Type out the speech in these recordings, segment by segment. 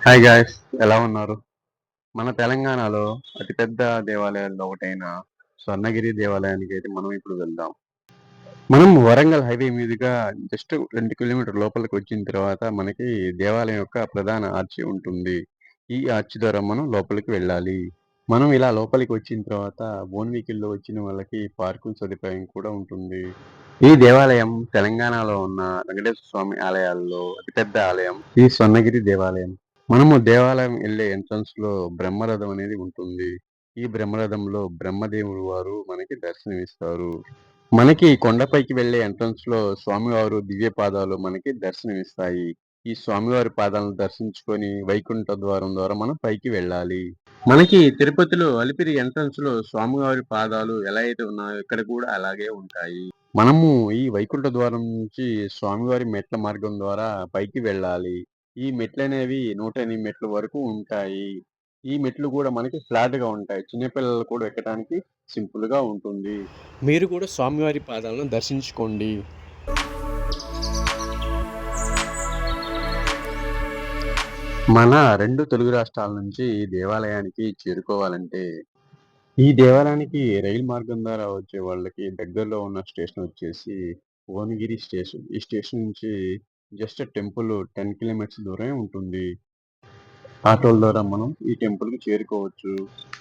Hi guys, ఎలా ఉన్నారు? మన తెలంగాణలో అతిపెద్ద దేవాలయాల్లో ఒకటైన స్వర్ణగిరి దేవాలయానికి అయితే మనం ఇప్పుడు వెళ్దాం. మనం వరంగల్ హైవే మీదుగా జస్ట్ 2 కిలోమీటర్ లోపలికి వచ్చిన తర్వాత మనకి దేవాలయం యొక్క ప్రధాన ఆర్చి ఉంటుంది. ఈ ఆర్చి ద్వారా మనం లోపలికి వెళ్ళాలి. మనం ఇలా లోపలికి వచ్చిన తర్వాత ఓన్ వెహికల్‌లో వచ్చిన వాళ్ళకి పార్కింగ్ సదుపాయం కూడా ఉంటుంది. ఈ దేవాలయం తెలంగాణలో ఉన్న వెంకటేశ్వర స్వామి ఆలయాల్లో అతిపెద్ద ఆలయం ఈ స్వర్ణగిరి దేవాలయం. మనము దేవాలయం ఎళ్ళే ఎంట్రన్స్‌లో బ్రహ్మరథం అనేది ఉంటుంది. ఈ బ్రహ్మరథంలో బ్రహ్మదేవుడు వారు మనకి దర్శనమిస్తారు. మనకి కొండపైకి వెళ్ళే ఎంట్రన్స్‌లో స్వామివారు దివ్య పాదాలు మనకి దర్శనమిస్తాయి. ఈ స్వామివారి పాదాలను దర్శించుకొని వైకుంఠ ద్వారం ద్వారా మనం పైకి వెళ్ళాలి. మనకి తిరుపతిలో అలిపిరి ఎంట్రన్స్‌లో స్వామివారి పాదాలు ఎలా అయితే ఉన్నాయో ఇక్కడ కూడా అలాగే ఉంటాయి. మనము ఈ వైకుంఠ ద్వారం నుంచి స్వామివారి మెట్ల మార్గం ద్వారా పైకి వెళ్ళాలి. ఈ మెట్లనేవి 108 మెట్ల వరకు ఉంటాయి. ఈ మెట్లు గూడా మనకి ఫ్లాట్‌గా ఉంటాయి. చిన్న పిల్లలు కూడా ఎక్కడానికి సింపుల్‌గా ఉంటుంది. మీరు కూడా స్వామివారి పాదాలను దర్శించుకోండి. మన 2 తెలుగు రాష్ట్రాల నుంచి ఈ దేవాలయానికి చేరుకోవాలంటే, ఈ దేవాలయానికి రైలు మార్గం ద్వారా వచ్చే వాళ్ళకి దగ్గరలో ఉన్న స్టేషన్ వచ్చేసి భువనగిరి స్టేషన్. ఈ స్టేషన్ నుంచి జస్ట్ టెంపుల్ 10 కిలోమీటర్స్ దూరమే ఉంటుంది. ఆటోల ద్వారా మనం ఈ టెంపుల్‌కి చేరుకోవచ్చు.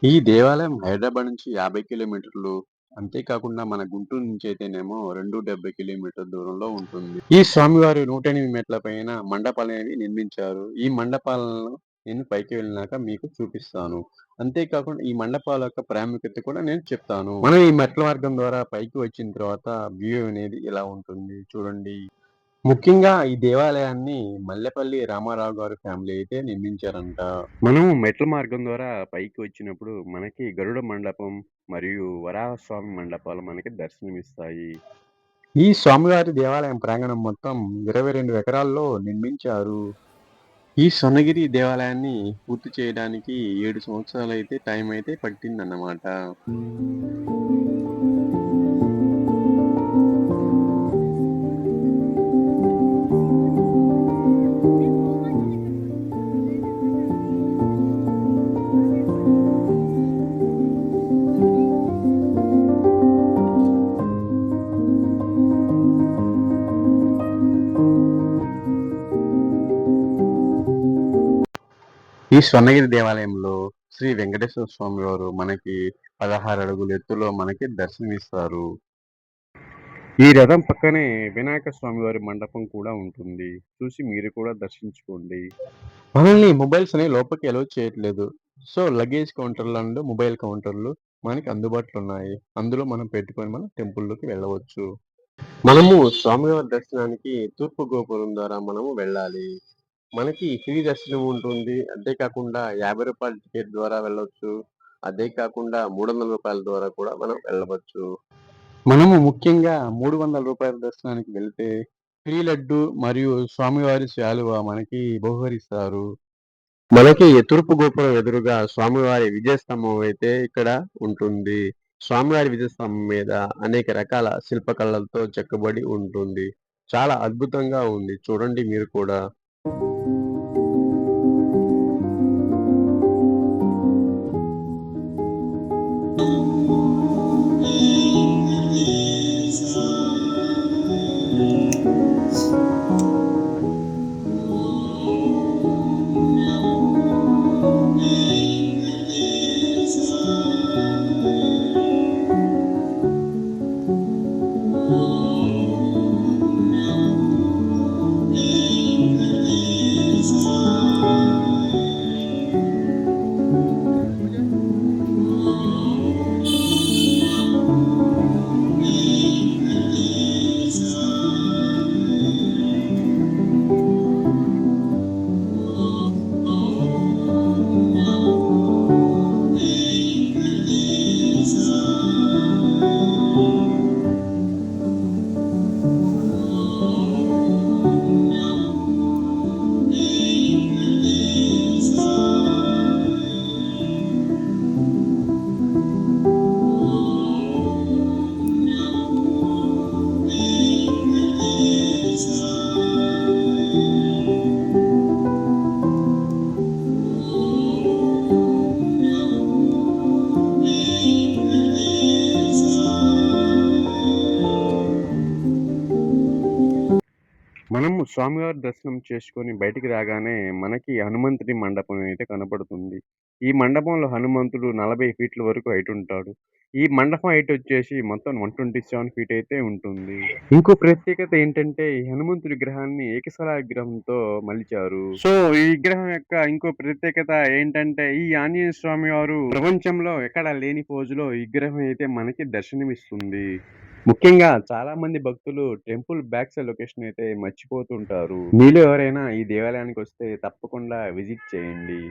ఈ దేవాలయం హైదరాబాద్ నుంచి 50 కిలోమీటర్లు. అంతేకాకుండా మన గుంటూరు నుంచి అయితేనేమో 270 కిలోమీటర్ల దూరంలో ఉంటుంది. ఈ స్వామివారి 108 మెట్ల పైన మండపాలనేవి నిర్మించారు. ఈ మండపాలను నేను పైకి వెళ్ళినాక మీకు చూపిస్తాను. అంతేకాకుండా ఈ మండపాల యొక్క ప్రాముఖ్యత కూడా నేను చెప్తాను. మనం ఈ మెట్ల మార్గం ద్వారా పైకి వచ్చిన తర్వాత వ్యూ అనేది ఇలా ఉంటుంది. చూడండి. ముఖ్యంగా ఈ దేవాలయాన్ని మల్లెపల్లి రామారావు గారి ఫ్యామిలీ అయితే నిర్మించారంట. మనం మెట్ల మార్గం ద్వారా పైకి వచ్చినప్పుడు మనకి గరుడ మండపం మరియు వరాహస్వామి మండపాలు మనకి దర్శనమిస్తాయి. ఈ స్వామివారి దేవాలయం ప్రాంగణం మొత్తం 22 ఎకరాల్లో నిర్మించారు. ఈ స్వర్ణగిరి దేవాలయాన్ని పూర్తి చేయడానికి 7 సంవత్సరాలైతే టైం అయితే పట్టిందన్నమాట. ఈ స్వర్ణగిరి దేవాలయంలో శ్రీ వెంకటేశ్వర స్వామి వారు మనకి 16 అడుగుల ఎత్తులో మనకి దర్శనమిస్తారు. ఈ రథం పక్కనే వినాయక స్వామి వారి మండపం కూడా ఉంటుంది. చూసి మీరు కూడా దర్శించుకోండి. మనల్ని మొబైల్స్ అనేవి లోపలికి అలౌ చేయట్లేదు. సో, లగేజ్ కౌంటర్‌లు అండ్ మొబైల్ కౌంటర్‌లు మనకి అందుబాటులో ఉన్నాయి. అందులో మనం పెట్టుకొని మనం టెంపుల్‌లోకి వెళ్ళవచ్చు. మనము స్వామివారి దర్శనానికి తూర్పు గోపురం ద్వారా మనము వెళ్ళాలి. మనకి ఫ్రీ దర్శనం ఉంటుంది. అంతేకాకుండా రూ. 50 టికెట్ ద్వారా వెళ్ళొచ్చు. అదే కాకుండా రూ. 300 ద్వారా కూడా మనం వెళ్ళవచ్చు. మనము ముఖ్యంగా రూ. 300 దర్శనానికి వెళ్తే ఫ్రీ లడ్డు మరియు స్వామివారి శాలువ మనకి బహూకరిస్తారు. మనకి తూర్పు గోపురం ఎదురుగా స్వామివారి విజయస్తంభం అయితే ఇక్కడ ఉంటుంది. స్వామివారి విజయస్తంభం మీద అనేక రకాల శిల్పకళలతో చెక్కబడి ఉంటుంది. చాలా అద్భుతంగా ఉంది. చూడండి మీరు కూడా. స్వామివారి దర్శనం చేసుకొని బయటికి రాగానే మనకి హనుమంతుడి మండపం అయితే కనపడుతుంది. ఈ మండపంలో హనుమంతుడు 40 ఫీట్ల వరకు హైటుంటాడు. ఈ మండపం హైటొచ్చేసి మొత్తం 127 ఫీట్ అయితే ఉంటుంది. ఇంకో ప్రత్యేకత ఏంటంటే, ఈ హనుమంతుడి విగ్రహాన్ని ఏకశిలా విగ్రహంతో మలిచారు. సో, ఈ విగ్రహం యొక్క ఇంకో ప్రత్యేకత ఏంటంటే, ఈ ఆంజనేయ స్వామి వారు ప్రపంచంలో ఎక్కడా లేని పోజులో ఈ విగ్రహం అయితే మనకి దర్శనమిస్తుంది. ముఖ్యంగా చాలా మంది భక్తులు టెంపుల్ బ్యాక్ సైడ్ లొకేషన్ అయితే మర్చిపోతుంటారు. మీలో ఎవరైనా ఈ దేవాలయానికొస్తే తప్పకుండా విజిట్ చేయండి.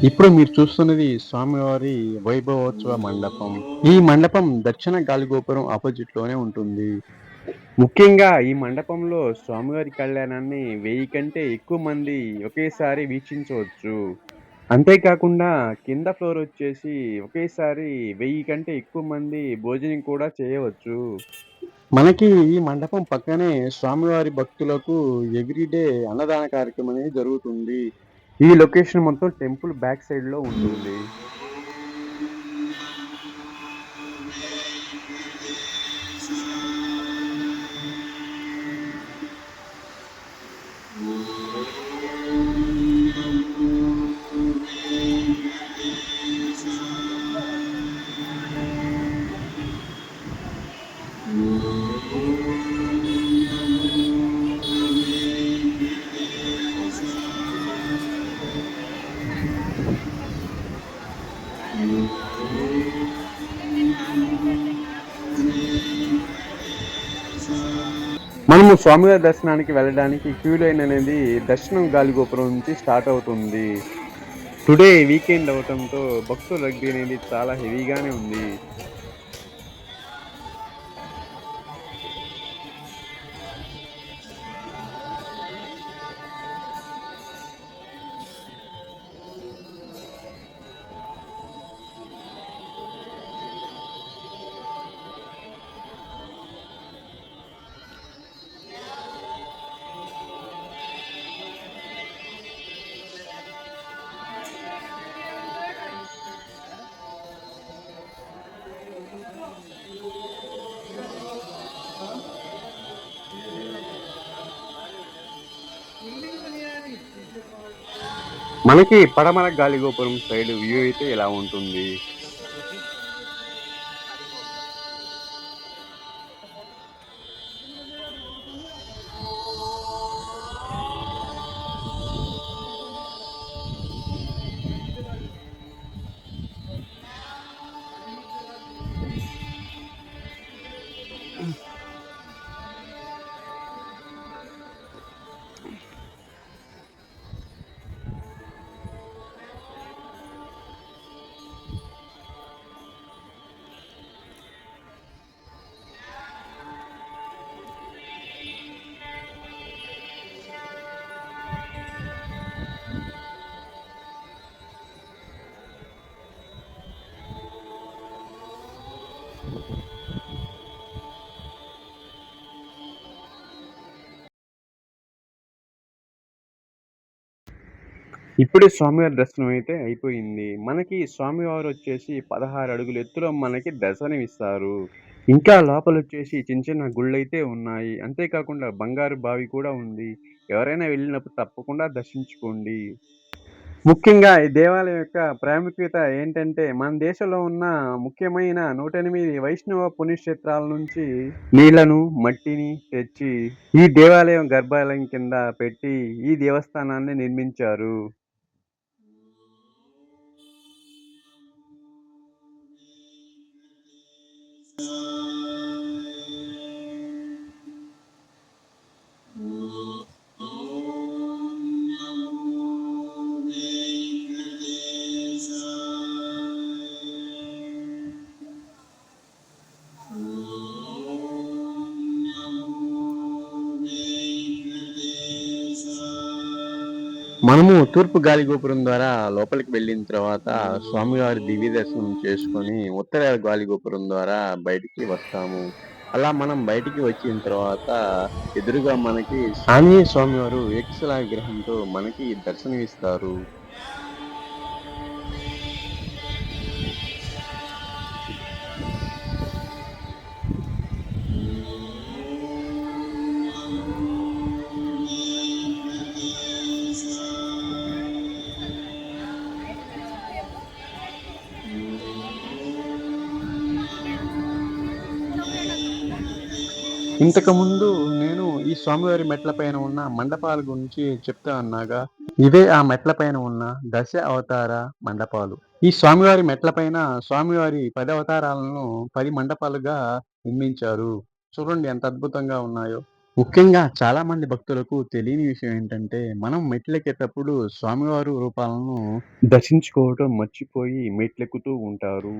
ఇప్పుడు మీరు చూస్తున్నది స్వామివారి వైభవోత్సవ మండపం. ఈ మండపం దక్షిణ గాలిగోపురం అపోజిట్‌లోనే ఉంటుంది. ముఖ్యంగా ఈ మండపంలో స్వామివారి కళ్యాణాన్ని 1000 కంటే ఎక్కువ మంది ఒకేసారి వీక్షించవచ్చు. అంతేకాకుండా కింద ఫ్లోరొచ్చేసి ఒకేసారి 1000 కంటే ఎక్కువ మంది భోజనం కూడా చేయవచ్చు. మనకి ఈ మండపం పక్కనే స్వామివారి భక్తులకు ఎవ్రీ డే అన్నదాన కార్యక్రమం అనేది జరుగుతుంది. ఈ లొకేషన్ మొత్తం టెంపుల్ బ్యాక్ సైడ్‌లో ఉంటుంది. మనము స్వామివారి దర్శనానికి వెళ్ళడానికి క్యూ లైన్ అనేది దర్శనం గాలిగోపురం నుంచి స్టార్ట్ అవుతుంది. టుడే వీకెండ్ అవ్వటంతో భక్తుల రద్దీ అనేది చాలా హెవీగానే ఉంది. మనకి పడమర గాలిగోపురం సైడ్ వ్యూ అయితే ఇలా ఉంటుంది. ఇప్పుడే స్వామివారి దర్శనం అయితే అయిపోయింది. మనకి స్వామివారొచ్చేసి 16 అడుగుల ఎత్తులో మనకి దర్శనమిస్తారు. ఇంకా లోపలొచ్చేసి చిన్న చిన్న గుళ్ళైతే ఉన్నాయి. అంతేకాకుండా బంగారు బావి కూడా ఉంది. ఎవరైనా వెళ్ళినప్పుడు తప్పకుండా దర్శించుకోండి. ముఖ్యంగా ఈ దేవాలయం యొక్క ప్రాముఖ్యత ఏంటంటే, మన దేశంలో ఉన్న ముఖ్యమైన 108 వైష్ణవ పుణ్యక్షేత్రాల నుంచి నీళ్లను, మట్టిని తెచ్చి ఈ దేవాలయం గర్భాలయం కింద పెట్టి ఈ దేవస్థానాన్ని నిర్మించారు. మనము తూర్పు గాలి గోపురం ద్వారా లోపలికి వెళ్ళిన తర్వాత స్వామివారి దివ్య దర్శనం చేసుకొని ఉత్తర గాలి గోపురం ద్వారా బయటికి వస్తాము. అలా మనం బయటికి వచ్చిన తర్వాత ఎదురుగా మనకి ఆంజనేయ స్వామివారు ఏకశిలా విగ్రహంతో మనకి దర్శనమిస్తారు. ఇంతకుముందు నేను ఈ స్వామివారి మెట్ల పైన ఉన్న మండపాల గురించి చెప్తా అన్నాగా, ఇవే ఆ మెట్ల పైన ఉన్న దశ అవతార మండపాలు. ఈ స్వామివారి మెట్ల పైన స్వామివారి 10 అవతారాలను 10 మండపాలుగా నిర్మించారు. చూడండి ఎంత అద్భుతంగా ఉన్నాయో. ముఖ్యంగా చాలా మంది భక్తులకు తెలియని విషయం ఏంటంటే, మనం మెట్లెక్కేటప్పుడు స్వామివారి రూపాలను దర్శించుకోవటం మర్చిపోయి మెట్లెక్కుతూ ఉంటారు.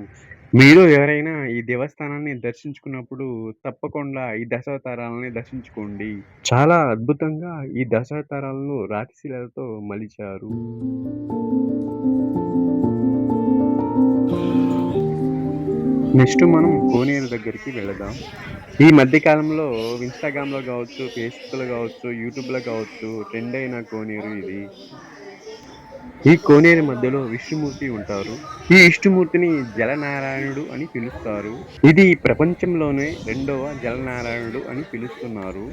మీరు ఎవరైనా ఈ దేవస్థానాన్ని దర్శించుకున్నప్పుడు తప్పకుండా ఈ దశావతారాలని దర్శించుకోండి. చాలా అద్భుతంగా ఈ దశావతారాలను రాతి శిలలతో మలిచారు. నెక్స్ట్ మనం కోనేరు దగ్గరికి వెళదాం. ఈ మధ్య కాలంలో ఇన్‌స్టాగ్రామ్‌లో గావచ్చు, ఫేస్‌బుక్‌లో గావచ్చు, యూట్యూబ్‌లో గావచ్చు ట్రెండ్ అయిన కోనేరు ఇది. ఈ కోనేరు మధ్యలో విష్ణుమూర్తి ఉంటారు. ఈ విష్ణుమూర్తిని జలనారాయణుడు అని పిలుస్తారు. ఇది ప్రపంచంలోనే రెండవ జలనారాయణుడు అని పిలుస్తున్నారు.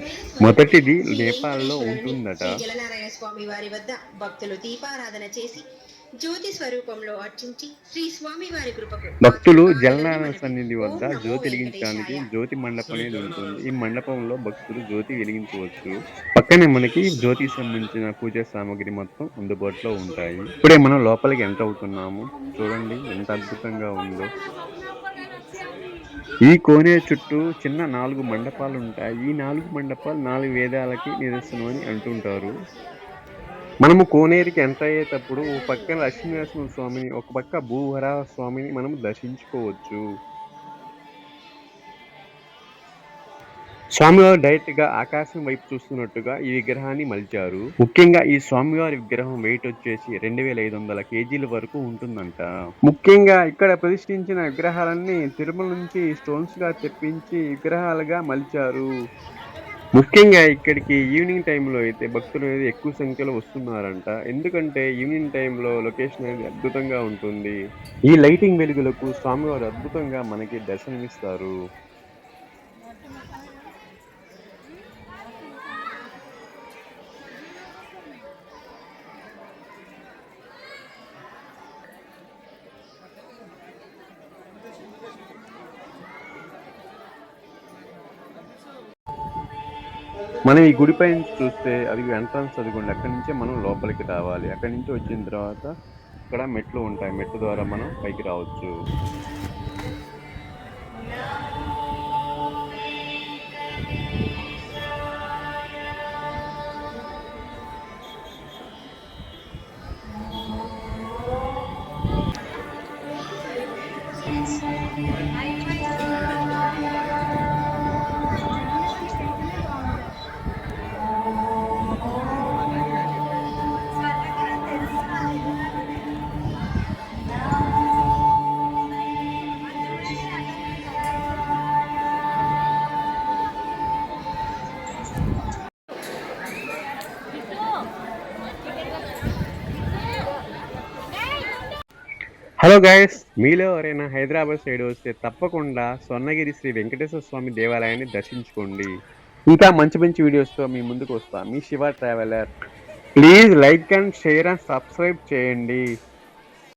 మొదటిది నేపాల్‌లో ఉంటుందట. శ్రీ జలనారాయణ స్వామి వారి వద్ద భక్తులు దీపారాధన చేసి జ్యోతి స్వరూపంలో అర్చించి శ్రీ స్వామి వారి కృపకు భక్తులు జలనారాయణ సన్నిధి వద్ద జ్యోతి వెలిగించడానికి జ్యోతి మండపం అనేది ఉంటుంది. ఈ మండపంలో భక్తులు జ్యోతి వెలిగించవచ్చు. పక్కనే మనకి జ్యోతికి సంబంధించిన పూజా సామాగ్రి మొత్తం అందుబాటులో ఉంటాయి. ఇప్పుడే మనం లోపలికి ఎంటర్ అవుతున్నాము. చూడండి ఎంత అద్భుతంగా ఉందో. ఈ కోనేరు చుట్టూ చిన్న 4 మండపాలు ఉంటాయి. ఈ 4 మండపాలు 4 వేదాలకి నిదర్శనం అని అంటుంటారు. మనము కోనేరుకి ఎంటర్ అయ్యేటప్పుడు ఓ పక్కన లక్ష్మీనరసింహ స్వామిని, ఒక పక్క భూవరాహ స్వామిని మనం దర్శించుకోవచ్చు. స్వామివారు డైరెక్ట్‌గా ఆకాశం వైపు చూస్తున్నట్టుగా ఈ విగ్రహాన్ని మలిచారు. ముఖ్యంగా ఈ స్వామివారి విగ్రహం వెయిట్ వచ్చేసి 2500 కేజీల వరకు ఉంటుందంట. ముఖ్యంగా ఇక్కడ ప్రతిష్ఠించిన విగ్రహాలన్నీ తిరుమల నుంచి స్టోన్స్‌గా తెప్పించి విగ్రహాలుగా మలిచారు. ముఖ్యంగా ఇక్కడికి ఈవినింగ్ టైంలో అయితే భక్తులు అనేది ఎక్కువ సంఖ్యలో వస్తున్నారంట. ఎందుకంటే ఈవినింగ్ టైంలో లొకేషన్ అనేది అద్భుతంగా ఉంటుంది. ఈ లైటింగ్ వెలుగులకు స్వామివారు అద్భుతంగా మనకి దర్శనమిస్తారు. మనం ఈ గుడి పైనుంచి చూస్తే అది ఎంట్రన్స్ అదిగోండి. అక్కడి నుంచే మనం లోపలికి రావాలి. అక్కడి నుంచి వచ్చిన తర్వాత ఇక్కడ మెట్లు ఉంటాయి. మెట్ల ద్వారా మనం పైకి రావచ్చు. హలో గైస్, మీలో ఎవరైనా హైదరాబాద్ సైడ్ వస్తే తప్పకుండా స్వర్ణగిరి శ్రీ వెంకటేశ్వర స్వామి దేవాలయాన్ని దర్శించుకోండి. ఇంకా మంచి మంచి వీడియోస్తో మీ ముందుకు వస్తా. మీ Shiva traveller. Please like and share and subscribe చేయండి.